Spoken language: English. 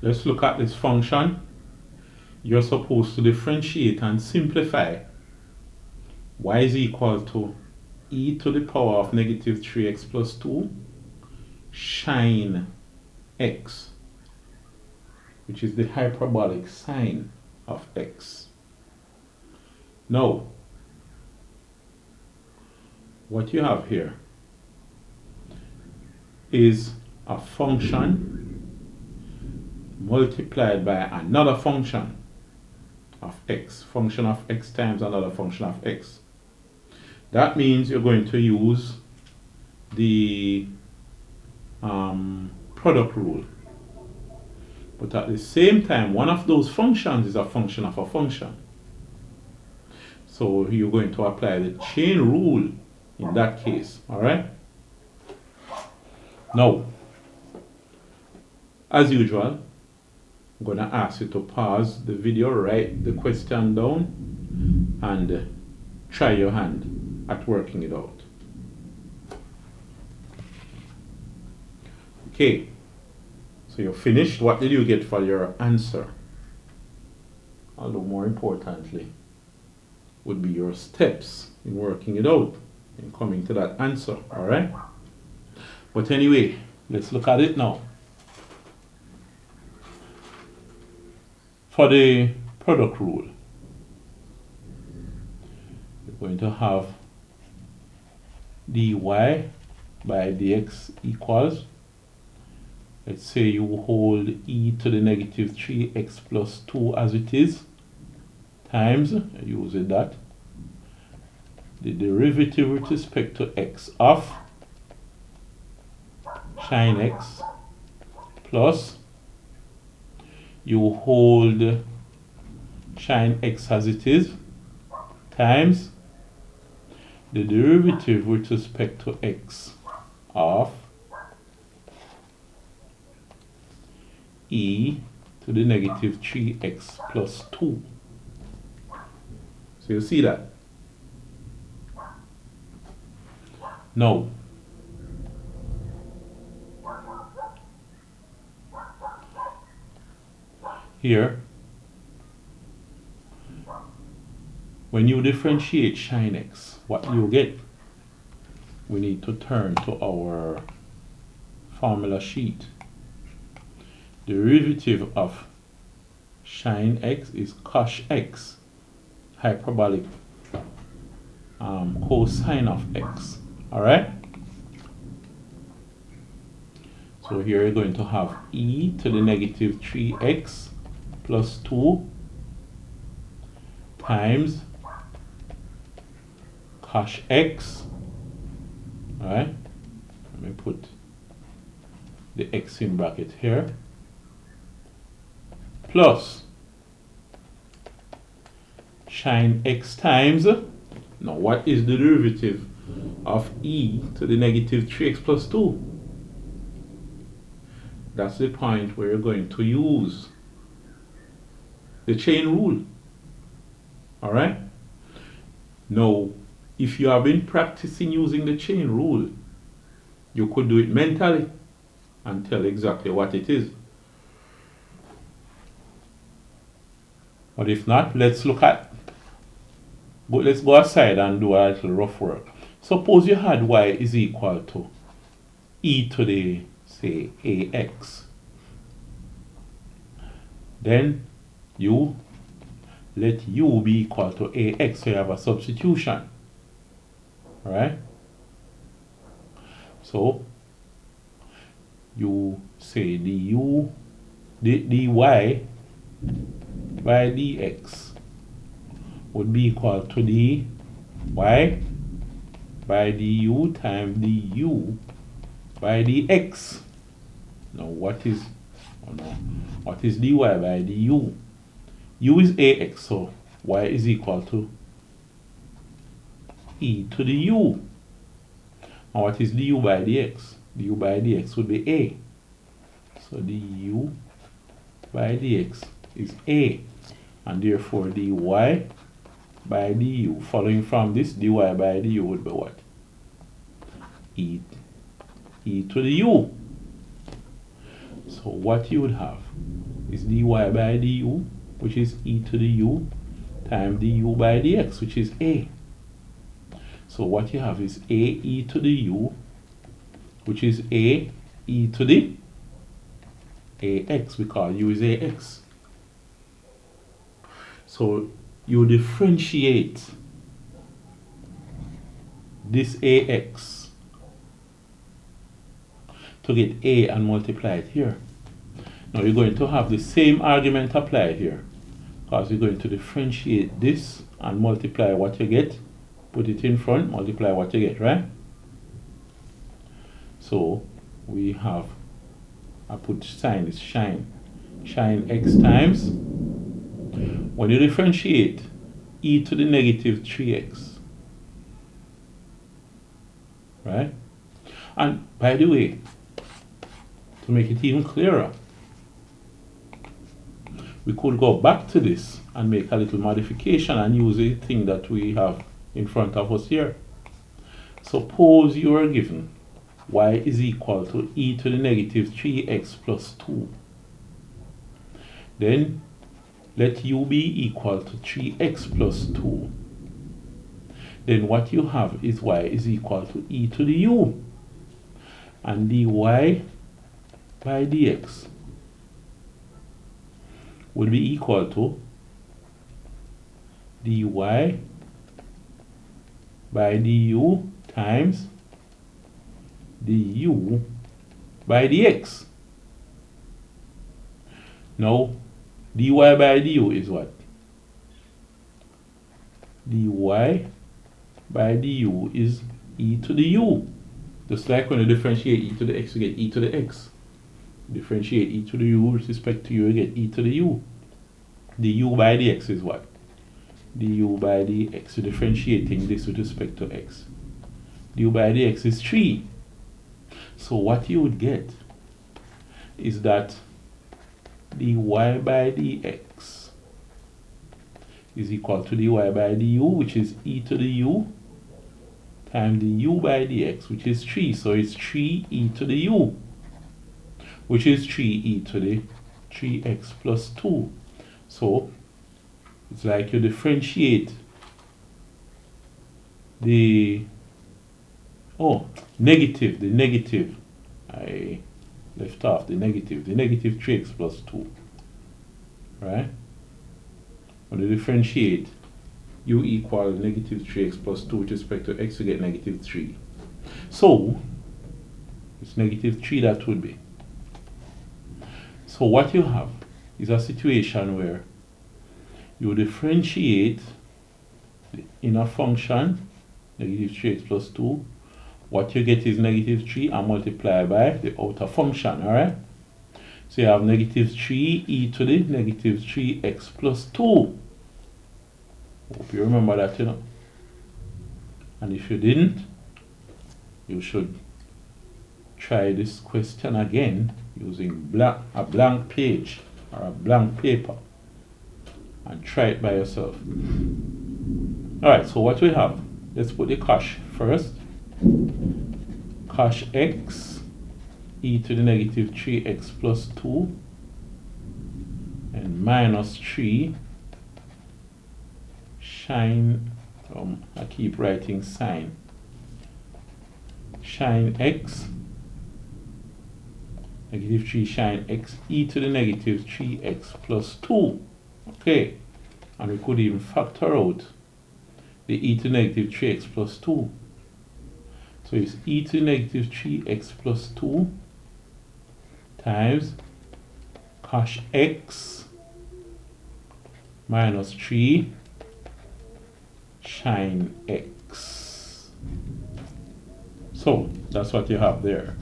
let's look at this function. You're supposed to differentiate and simplify. Y is equal to e to the power of negative 3x plus 2 sine x, which is the hyperbolic sine of x. Now, what you have here is a function multiplied by another function of x, function of x times another function of x. That means you're going to use the product rule. But at the same time, one of those functions is a function of a function. So you're going to apply the chain rule in that case, all right? Now, as usual, I'm going to ask you to pause the video, write the question down, and try your hand at working it out. Okay, so you're finished. What did you get for your answer? Although more importantly would be your steps in working it out and coming to that answer, all right? But anyway, let's look at it now. For the product rule, you're going to have dy by dx equals, let's say you hold e to the negative 3x plus 2 as it is, times, use it that, the derivative with respect to x of sine x plus, you hold sine x as it is, times the derivative with respect to x of e to the negative 3x plus 2. So you see that? Now, here, when you differentiate sine x, what you get, we need to turn to our formula sheet. Derivative of sine x is cos x, hyperbolic cosine of x. All right? So here you're going to have e to the negative 3x plus 2 times cos x. All right? Let me put the x in bracket here. Plus sine x times, now what is the derivative of e to the negative 3x plus 2? That's the point where you're going to use the chain rule. All right? Now, if you have been practicing using the chain rule, you could do it mentally and tell exactly what it is. But if not, let's go aside and do a little rough work. Suppose you had y is equal to e to the, say, ax. Then you let u be equal to ax, so you have a substitution. Alright? So you say dy by dx would be equal to dy by du times du by dx. Now what is dy by du? U is ax, so y is equal to e to the u. And what is du by dx? Du by dx would be a. So du by dx is a. And therefore dy by du, following from this, dy by du would be what? E to the u. So what you would have is dy by du, which is e to the u, times du by dx, which is a. So what you have is a e to the u, which is a e to the ax, because u is ax. So you differentiate this ax to get a and multiply it here. Now you're going to have the same argument applied here, because you're going to differentiate this and multiply what you get, put it in front, multiply what you get, right? So we have, I put sign is shine x times, when you differentiate e to the negative 3x, right? And by the way, to make it even clearer, we could go back to this and make a little modification and use the thing that we have in front of us here. Suppose you are given y is equal to e to the negative 3x plus 2. Then let u be equal to 3x plus 2. Then what you have is y is equal to e to the u, and dy by dx will be equal to dy by du times du by dx. Now dy by du is what? Dy by du is e to the u. Just like when you differentiate e to the x, you get e to the x. Differentiate e to the u with respect to u, you get e to the u. Du by dx is what? Du by dx, you're differentiating this with respect to x. Du by dx is 3. So what you would get is that dy by dx is equal to dy by du, which is e to the u, times du by dx, which is 3. So it's 3 e to the u, which is 3 e to the 3x plus 2. So it's like you differentiate the negative, I left off the negative 3x plus 2, right? When you differentiate u equal negative 3x plus 2 with respect to x, you get negative 3. So it's negative 3 that would be. So what you have is a situation where you differentiate the inner function, negative 3x plus 2. What you get is negative 3 and multiply by the outer function, alright? So you have negative 3 e to the negative 3x plus 2. Hope you remember that, you know. And if you didn't, you should try this question again using a blank page or a blank paper and try it by yourself. Alright, so what we have, let's put the cosh first. Cosh x e to the negative 3x plus 2 and minus 3 shine, I keep writing sine x, negative 3 shine x e to the negative 3x plus 2. Okay, and we could even factor out the e to the negative 3x plus 2. So it's e to the negative 3x plus 2 times cosh x minus 3 shine x. So that's what you have there.